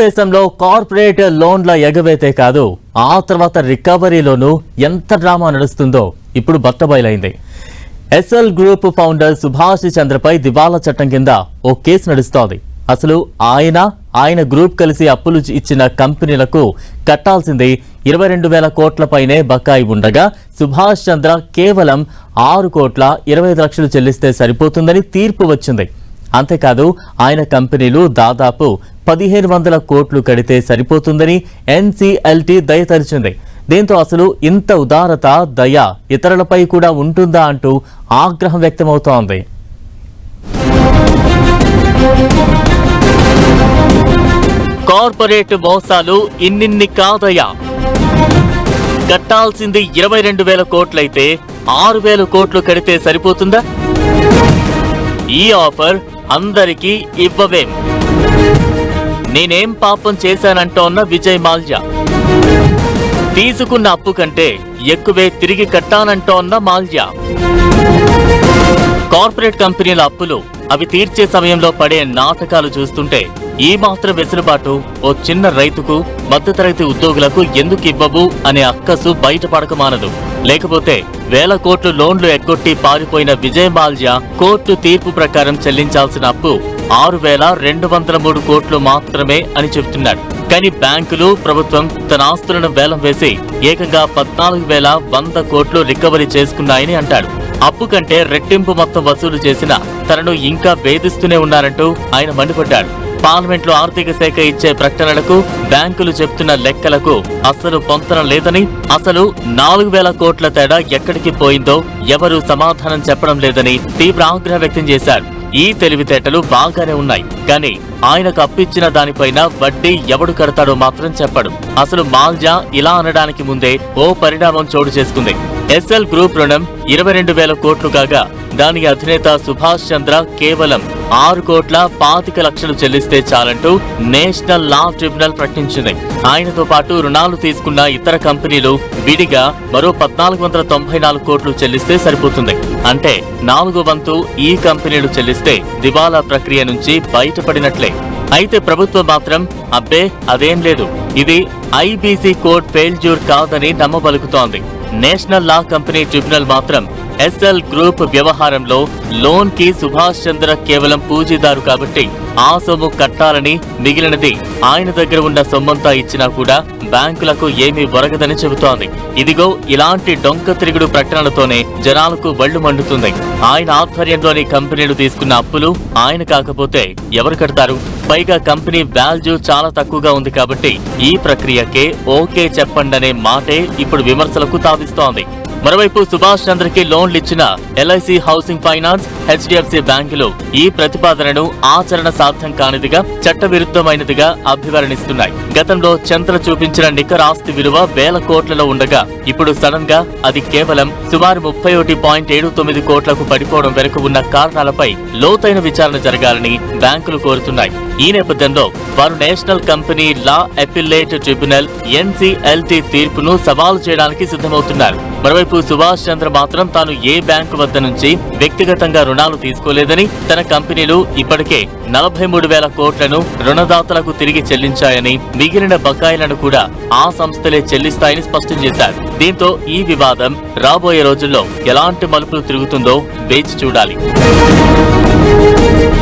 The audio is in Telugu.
దేశంలో కార్పొరేట్ లోన్ల ఎగవేతే కాదు ఆ తర్వాత రికవరీలోనూ ఎంత డ్రామా నడుస్తుందో ఇప్పుడు బట్టబయలైంది. ఎస్ఎల్ గ్రూప్ ఫౌండర్ సుభాష్ చంద్రపై దివాలా చట్టం కింద ఓ కేసు నడుస్తోంది. అసలు ఆయన గ్రూప్ కలిసి అప్పులు ఇచ్చిన కంపెనీలకు కట్టాల్సింది 22,000 కోట్లపైనే బకాయి ఉండగా సుభాష్ చంద్ర కేవలం 6,25,00,000 చెల్లిస్తే సరిపోతుందని తీర్పు వచ్చింది. అంతేకాదు ఆయన కంపెనీలు దాదాపు 1,500 కోట్లు కడితే సరిపోతుందని ఎన్సీఎల్టీ దయతరిచింది. దీంతో అసలు ఇంత ఉదారత, దయ ఇతరులపై కూడా ఉంటుందా అంటూ ఆగ్రహం వ్యక్తమవుతోంది. కార్పొరేట్ మోసాలు ఇన్నిన్ని కాదయ్యా, కట్టాల్సింది 22,000 కోట్లయితే 6,000 కోట్లు కడితే సరిపోతుందా? ఈ ఆఫర్ అందరికీ ఇవ్వవేం? నేనేం పాపం చేశానంటోన్న విజయ్ మాల్యా. తీసుకున్న అప్పు కంటే ఎక్కువే తిరిగి కట్టానంటోన్న మాల్యా. కార్పొరేట్ కంపెనీల అప్పులు అవి తీర్చే సమయంలో పడే నాటకాలు చూస్తుంటే ఈ మాత్రం వెసులుబాటు ఓ చిన్న రైతుకు, మధ్యతరగతి ఉద్యోగులకు ఎందుకు ఇవ్వవు అనే అక్కసు బయటపడక మానదు. లేకపోతే 1,000 కోట్లు లోన్లు ఎగ్గొట్టి పారిపోయిన విజయ్ మాల్యా కోర్టు తీర్పు ప్రకారం చెల్లించాల్సిన అప్పు 6,203 కోట్లు మాత్రమే అని చెబుతున్నాడు. కానీ బ్యాంకులు, ప్రభుత్వం తన ఆస్తులను వేలం వేసి ఏకంగా 14,100 కోట్లు రికవరీ చేసుకున్నాయని అంటాడు. అప్పు కంటే రెట్టింపు మొత్తం వసూలు చేసిన తనను ఇంకా వేధిస్తూనే ఉన్నారంటూ ఆయన మండిపడ్డాడు. పార్లమెంట్లో ఆర్థిక శాఖ ఇచ్చే ప్రకటనలకు, బ్యాంకులు చెప్తున్న లెక్కలకు అసలు పొంతన లేదని, అసలు 4,000 కోట్ల తేడా ఎక్కడికి పోయిందో ఎవరూ సమాధానం చెప్పడం లేదని తీవ్ర ఆగ్రహం వ్యక్తం చేశారు. ఈ తెలివితేటలు బాగానే ఉన్నాయి, కానీ ఆయనకు అప్పిచ్చిన దానిపైన వడ్డీ ఎవడు కడతాడో మాత్రం చెప్పడు. అసలు మాల్యా ఇలా అనడానికి ముందే ఓ పరిణామం చోటు చేసుకుంది. ఎస్ఎల్ గ్రూప్ రుణం 22,000 కోట్లు కాగా దాని అధినేత సుభాష్ చంద్ర కేవలం 6,25,00,000 చెల్లిస్తే చాలంటూ నేషనల్ లా ట్రిబ్యునల్ ప్రకటించింది. ఆయనతో పాటు రుణాలు తీసుకున్న ఇతర కంపెనీలు విడిగా మరో 1,494 కోట్లు చెల్లిస్తే సరిపోతుంది. అంటే 4వ వంతు ఈ కంపెనీలు చెల్లిస్తే దివాలా ప్రక్రియ నుంచి బయటపడినట్లే. అయితే ప్రభుత్వం మాత్రం అబ్బే అదేం లేదు, ఇది ఐబీసీ కోర్ట్ ఫెయిల్యూర్ కాదని నమ్మబలుకుతోంది. నేషనల్ లా కంపెనీ ట్రిబ్యునల్ మాత్రం ఎస్ఎల్ గ్రూప్ వ్యవహారంలో లోన్ కి సుభాష్ చంద్ర కేవలం పూజీదారు కాబట్టి ఆ సొమ్ము కట్టాలని, మిగిలినది ఆయన దగ్గర ఉన్న సొమ్మంతా ఇచ్చినా కూడా బ్యాంకులకు ఏమీ ఒరగదని చెబుతోంది. ఇదిగో ఇలాంటి డొంక తిరుగుడు ప్రకటనలతోనే జనాలకు వళ్లు మండుతుంది. ఆయన ఆధ్వర్యంలోని కంపెనీలు తీసుకున్న అప్పులు ఆయన కాకపోతే ఎవరు కడతారు? పైగా కంపెనీ వాల్యూ చాలా తక్కువగా ఉంది కాబట్టి ఈ ప్రక్రియకే ఓకే చెప్పండనే మాటే ఇప్పుడు విమర్శలకు తావిస్తోంది. మరోవైపు సుభాష్ చంద్రకి లోన్లు ఇచ్చిన ఎల్ఐసి హౌసింగ్ ఫైనాన్స్, హెచ్డిఎఫ్సి బ్యాంకులు ఈ ప్రతిపాదనను ఆచరణ సాధ్యం కానిదిగా, చట్టవిరుద్ధమైనదిగా అభివర్ణిస్తున్నాయి. గతంలో చంద్ర చూపించిన నికర ఆస్తి విలువ 1,000 కోట్లలో ఉండగా ఇప్పుడు సడన్ గా అది కేవలం సుమారు 31.79 కోట్లకు పడిపోవడం వెనుక ఉన్న కారణాలపై లోతైన విచారణ జరగాలని బ్యాంకులు కోరుతున్నాయి. ఈ నేపథ్యంలో వారు national company law appellate tribunal NCLT తీర్పును సవాలు చేయడానికి సిద్ధమవుతున్నారు. మరోవైపు సుభాష్ చంద్ర మాత్రం తాను ఏ బ్యాంకు వద్ద నుంచి వ్యక్తిగతంగా రుణాలు తీసుకోలేదని, తన కంపెనీలు ఇప్పటికే 43,000 కోట్లను రుణదాతలకు తిరిగి చెల్లించాయని, మిగిలిన బకాయిలను కూడా ఆ సంస్థలే చెల్లిస్తాయని స్పష్టం చేశారు. దీంతో ఈ వివాదం రాబోయే రోజుల్లో ఎలాంటి మలుపులు తిరుగుతుందో వేచి చూడాలి.